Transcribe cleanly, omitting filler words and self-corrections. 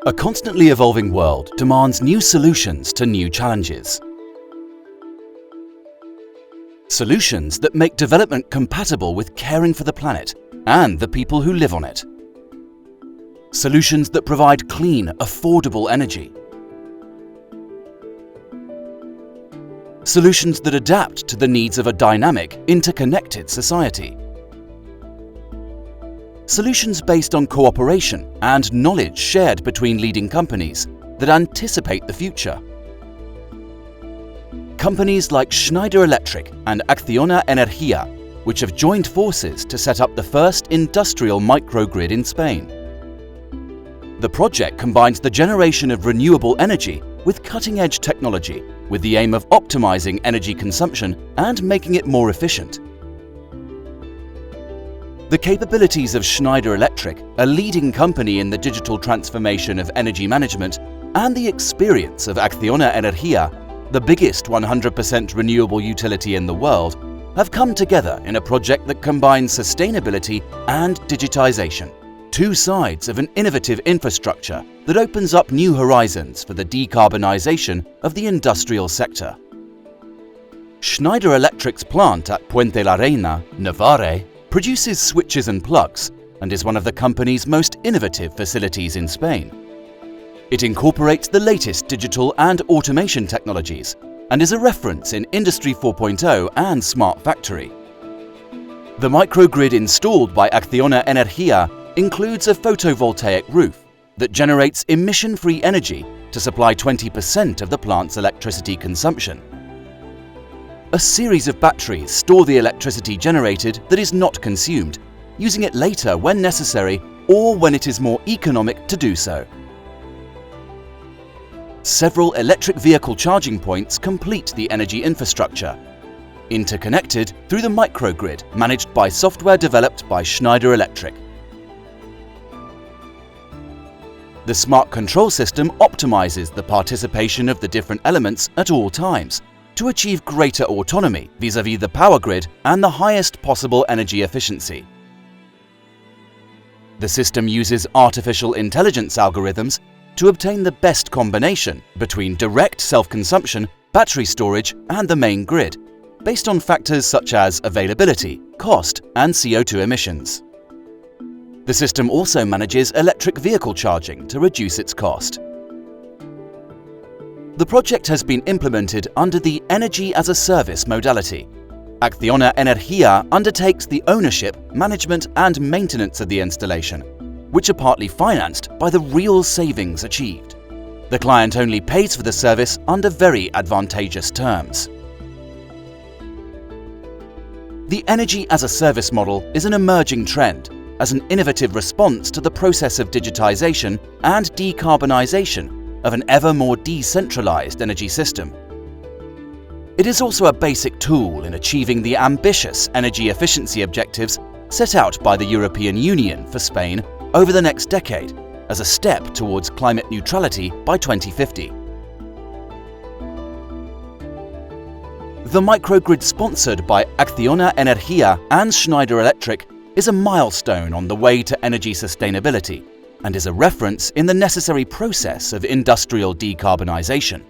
A constantly evolving world demands new solutions to new challenges. Solutions that make development compatible with caring for the planet and the people who live on it. Solutions that provide clean, affordable energy. Solutions that adapt to the needs of a dynamic, interconnected society. Solutions based on cooperation and knowledge shared between leading companies that anticipate the future. Companies like Schneider Electric and ACCIONA Energía, which have joined forces to set up the first industrial microgrid in Spain. The project combines the generation of renewable energy with cutting-edge technology, with the aim of optimizing energy consumption and making it more efficient. The capabilities of Schneider Electric, a leading company in the digital transformation of energy management, and the experience of ACCIONA Energía, the biggest 100% renewable utility in the world, have come together in a project that combines sustainability and digitization, two sides of an innovative infrastructure that opens up new horizons for the decarbonization of the industrial sector. Schneider Electric's plant at Puente la Reina, Navarre, produces switches and plugs and is one of the company's most innovative facilities in Spain. It incorporates the latest digital and automation technologies and is a reference in Industry 4.0 and Smart Factory. The microgrid installed by ACCIONA Energía includes a photovoltaic roof that generates emission-free energy to supply 20% of the plant's electricity consumption. A series of batteries store the electricity generated that is not consumed, using it later when necessary or when it is more economic to do so. Several electric vehicle charging points complete the energy infrastructure, interconnected through the microgrid managed by software developed by Schneider Electric. The smart control system optimizes the participation of the different elements at all times to achieve greater autonomy vis-à-vis the power grid and the highest possible energy efficiency. The system uses artificial intelligence algorithms to obtain the best combination between direct self-consumption, battery storage, and the main grid, based on factors such as availability, cost, and CO2 emissions. The system also manages electric vehicle charging to reduce its cost. The project has been implemented under the Energy as a Service modality. ACCIONA Energía undertakes the ownership, management, and maintenance of the installation, which are partly financed by the real savings achieved. The client only pays for the service under very advantageous terms. The Energy as a Service model is an emerging trend as an innovative response to the process of digitization and decarbonization of an ever more decentralized energy system. It is also a basic tool in achieving the ambitious energy efficiency objectives set out by the European Union for Spain over the next decade as a step towards climate neutrality by 2050. The microgrid sponsored by ACCIONA Energía and Schneider Electric is a milestone on the way to energy sustainability and is a reference in the necessary process of industrial decarbonization.